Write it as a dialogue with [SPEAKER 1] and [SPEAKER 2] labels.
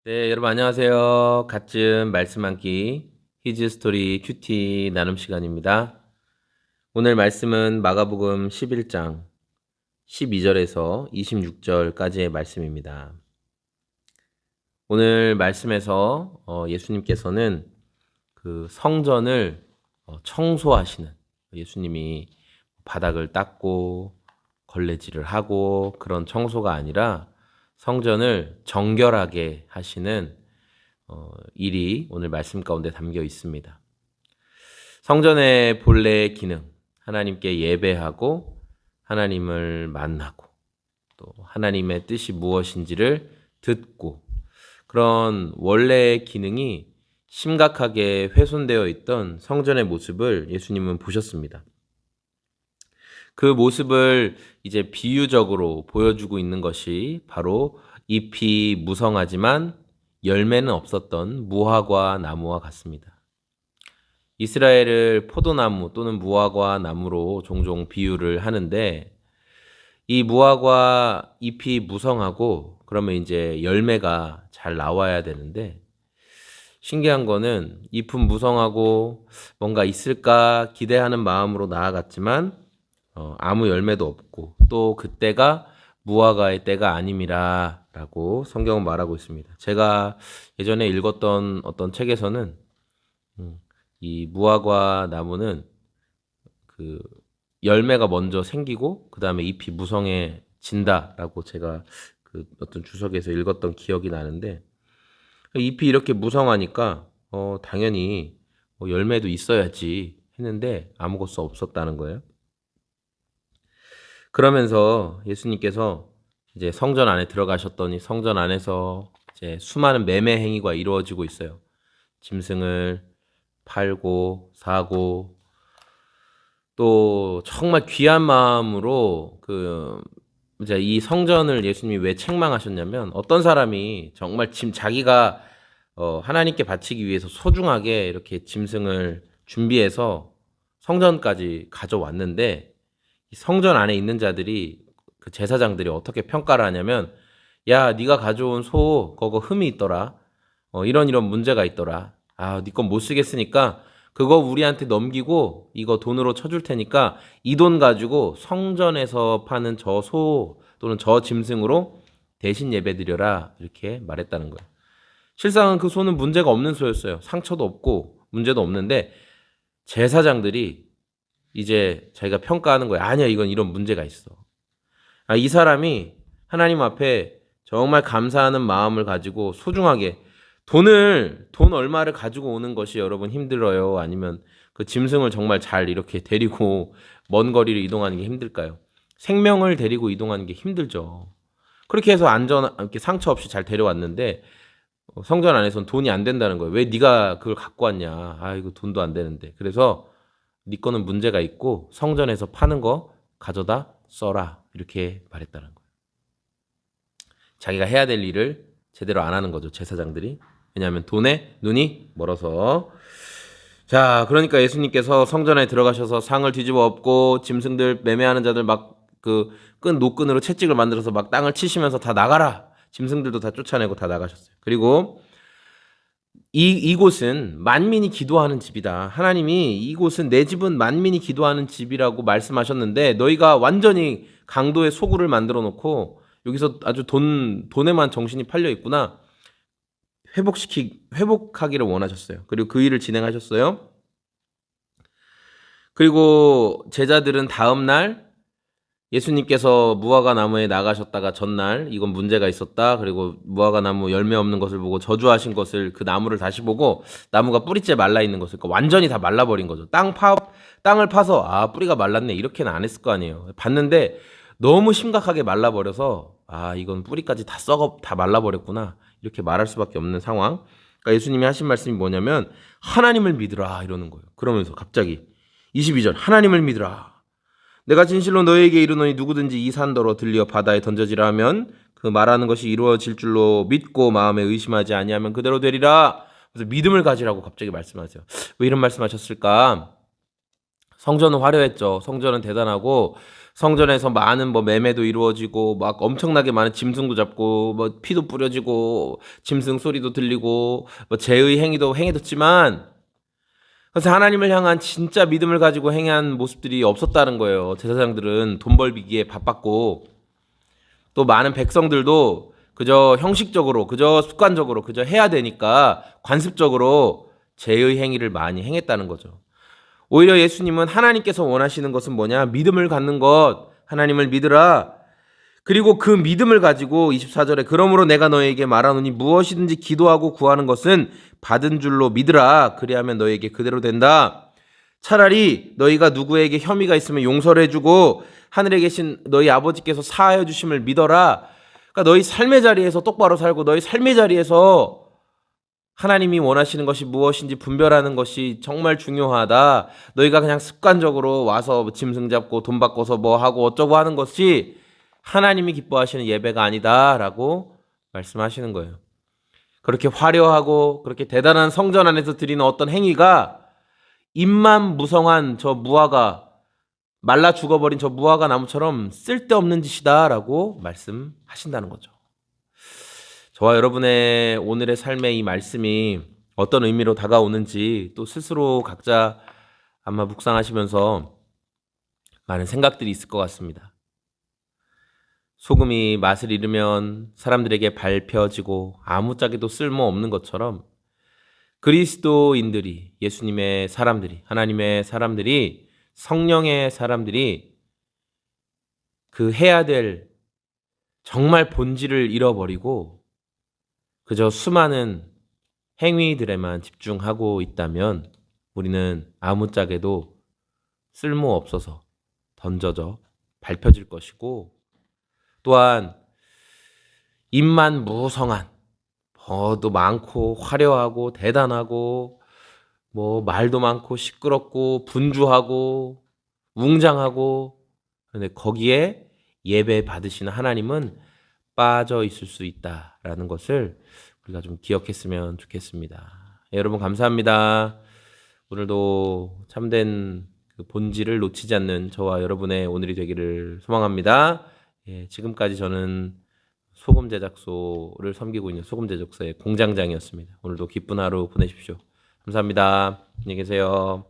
[SPEAKER 1] 네, 여러분 안녕하세요. 갓즘 말씀 한끼 히즈 스토리 큐티 나눔 시간입니다. 오늘 말씀은 마가복음 11장 12절에서 26절까지의 말씀입니다. 오늘 말씀에서 예수님께서는 그 성전을 청소하시는, 예수님이 바닥을 닦고 걸레질을 하고 그런 청소가 아니라 성전을 정결하게 하시는 일이 오늘 말씀 가운데 담겨 있습니다. 성전의 본래의 기능, 하나님께 예배하고 하나님을 만나고 또 하나님의 뜻이 무엇인지를 듣고, 그런 원래의 기능이 심각하게 훼손되어 있던 성전의 모습을 예수님은 보셨습니다. 그 모습을 이제 비유적으로 보여주고 있는 것이 바로 잎이 무성하지만 열매는 없었던 무화과 나무와 같습니다. 이스라엘을 포도나무 또는 무화과 나무로 종종 비유를 하는데, 이 무화과 잎이 무성하고 그러면 이제 열매가 잘 나와야 되는데, 신기한 거는 잎은 무성하고 뭔가 있을까 기대하는 마음으로 나아갔지만 아무 열매도 없고, 또 그때가 무화과의 때가 아님이라 라고 성경은 말하고 있습니다. 제가 예전에 읽었던 어떤 책에서는 이 무화과 나무는 그 열매가 먼저 생기고 그 다음에 잎이 무성해진다라고 제가 그 어떤 주석에서 읽었던 기억이 나는데, 잎이 이렇게 무성하니까 당연히 열매도 있어야지 했는데 아무것도 없었다는 거예요. 그러면서 예수님께서 이제 성전 안에 들어가셨더니 성전 안에서 이제 수많은 매매 행위가 이루어지고 있어요. 짐승을 팔고 사고, 또 정말 귀한 마음으로 이제 이 성전을 예수님이 왜 책망하셨냐면, 어떤 사람이 정말 자기가 하나님께 바치기 위해서 소중하게 이렇게 짐승을 준비해서 성전까지 가져왔는데, 이 성전 안에 있는 자들이, 그 제사장들이 어떻게 평가를 하냐면, 야, 네가 가져온 소 그거 흠이 있더라. 이런 문제가 있더라. 아, 네 건 못 쓰겠으니까 그거 우리한테 넘기고 이거 돈으로 쳐줄 테니까 이 돈 가지고 성전에서 파는 저 소 또는 저 짐승으로 대신 예배드려라, 이렇게 말했다는 거예요. 실상은 그 소는 문제가 없는 소였어요. 상처도 없고 문제도 없는데 제사장들이 이제 자기가 평가하는 거예요. 아니야, 이건 이런 문제가 있어. 이 사람이 하나님 앞에 정말 감사하는 마음을 가지고 소중하게 돈 얼마를 가지고 오는 것이 여러분 힘들어요? 아니면 그 짐승을 정말 잘 이렇게 데리고 먼 거리를 이동하는 게 힘들까요? 생명을 데리고 이동하는 게 힘들죠. 그렇게 해서 이렇게 상처 없이 잘 데려왔는데 성전 안에서는 돈이 안 된다는 거예요. 왜 네가 그걸 갖고 왔냐? 아, 이거 돈도 안 되는데. 그래서 네 거는 문제가 있고 성전에서 파는 거 가져다 써라, 이렇게 말했다는 거예요. 자기가 해야 될 일을 제대로 안 하는 거죠, 제사장들이. 왜냐하면 돈에 눈이 멀어서. 자, 그러니까 예수님께서 성전에 들어가셔서 상을 뒤집어 엎고 짐승들 매매하는 자들 막 노끈으로 채찍을 만들어서 막 땅을 치시면서 다 나가라, 짐승들도 다 쫓아내고 다 나가셨어요. 그리고 이곳은 만민이 기도하는 집이다. 하나님이 이곳은 내 집은 만민이 기도하는 집이라고 말씀하셨는데 너희가 완전히 강도의 소굴을 만들어 놓고 여기서 아주 돈에만 정신이 팔려 있구나. 회복하기를 원하셨어요. 그리고 그 일을 진행하셨어요. 그리고 제자들은 다음 날 예수님께서 무화과 나무에 나가셨다가 전날 이건 문제가 있었다, 그리고 무화과 나무 열매 없는 것을 보고 저주하신 것을, 그 나무를 다시 보고 나무가 뿌리째 말라 있는 것을, 그러니까 완전히 다 말라버린 거죠. 땅을 파서 뿌리가 말랐네, 이렇게는 안 했을 거 아니에요. 봤는데 너무 심각하게 말라버려서 이건 뿌리까지 다 말라버렸구나, 이렇게 말할 수밖에 없는 상황. 그러니까 예수님이 하신 말씀이 뭐냐면 하나님을 믿으라, 이러는 거예요. 그러면서 갑자기 22절, 하나님을 믿으라. 내가 진실로 너에게 이르노니 누구든지 이 산더러 들려 바다에 던져지라 하면 그 말하는 것이 이루어질 줄로 믿고 마음에 의심하지 아니하면 그대로 되리라. 그래서 믿음을 가지라고 갑자기 말씀하세요. 왜 이런 말씀하셨을까? 성전은 화려했죠. 성전은 대단하고 성전에서 많은 뭐 매매도 이루어지고 막 엄청나게 많은 짐승도 잡고 뭐 피도 뿌려지고 짐승 소리도 들리고 뭐 죄의 행위도 행해졌지만 그래서 하나님을 향한 진짜 믿음을 가지고 행한 모습들이 없었다는 거예요. 제사장들은 돈 벌기에 바빴고 또 많은 백성들도 그저 형식적으로 그저 습관적으로 그저 해야 되니까 관습적으로 죄의 행위를 많이 행했다는 거죠. 오히려 예수님은 하나님께서 원하시는 것은 뭐냐? 믿음을 갖는 것. 하나님을 믿으라. 그리고 그 믿음을 가지고 24절에 그러므로 내가 너에게 말하노니 무엇이든지 기도하고 구하는 것은 받은 줄로 믿으라. 그리하면 너에게 그대로 된다. 차라리 너희가 누구에게 혐의가 있으면 용서를 해주고 하늘에 계신 너희 아버지께서 사하여 주심을 믿어라. 그러니까 너희 삶의 자리에서 똑바로 살고 너희 삶의 자리에서 하나님이 원하시는 것이 무엇인지 분별하는 것이 정말 중요하다. 너희가 그냥 습관적으로 와서 짐승 잡고 돈 바꿔서 뭐 하고 어쩌고 하는 것이 하나님이 기뻐하시는 예배가 아니다라고 말씀하시는 거예요. 그렇게 화려하고 그렇게 대단한 성전 안에서 드리는 어떤 행위가 입만 무성한 저 무화과 말라 죽어버린 저 무화과 나무처럼 쓸데없는 짓이다라고 말씀하신다는 거죠. 저와 여러분의 오늘의 삶의 이 말씀이 어떤 의미로 다가오는지 또 스스로 각자 아마 묵상하시면서 많은 생각들이 있을 것 같습니다. 소금이 맛을 잃으면 사람들에게 밟혀지고 아무짝에도 쓸모없는 것처럼 그리스도인들이, 예수님의 사람들이, 하나님의 사람들이, 성령의 사람들이 그 해야 될 정말 본질을 잃어버리고 그저 수많은 행위들에만 집중하고 있다면 우리는 아무짝에도 쓸모없어서 던져져 밟혀질 것이고 또한 입만 무성한 또 많고 화려하고 대단하고 뭐 말도 많고 시끄럽고 분주하고 웅장하고 그런데 거기에 예배 받으시는 하나님은 빠져 있을 수 있다라는 것을 우리가 좀 기억했으면 좋겠습니다. 여러분 감사합니다. 오늘도 참된 그 본질을 놓치지 않는 저와 여러분의 오늘이 되기를 소망합니다. 지금까지 저는 소금 제작소를 섬기고 있는 소금 제작소의 공장장이었습니다. 오늘도 기쁜 하루 보내십시오. 감사합니다. 안녕히 계세요.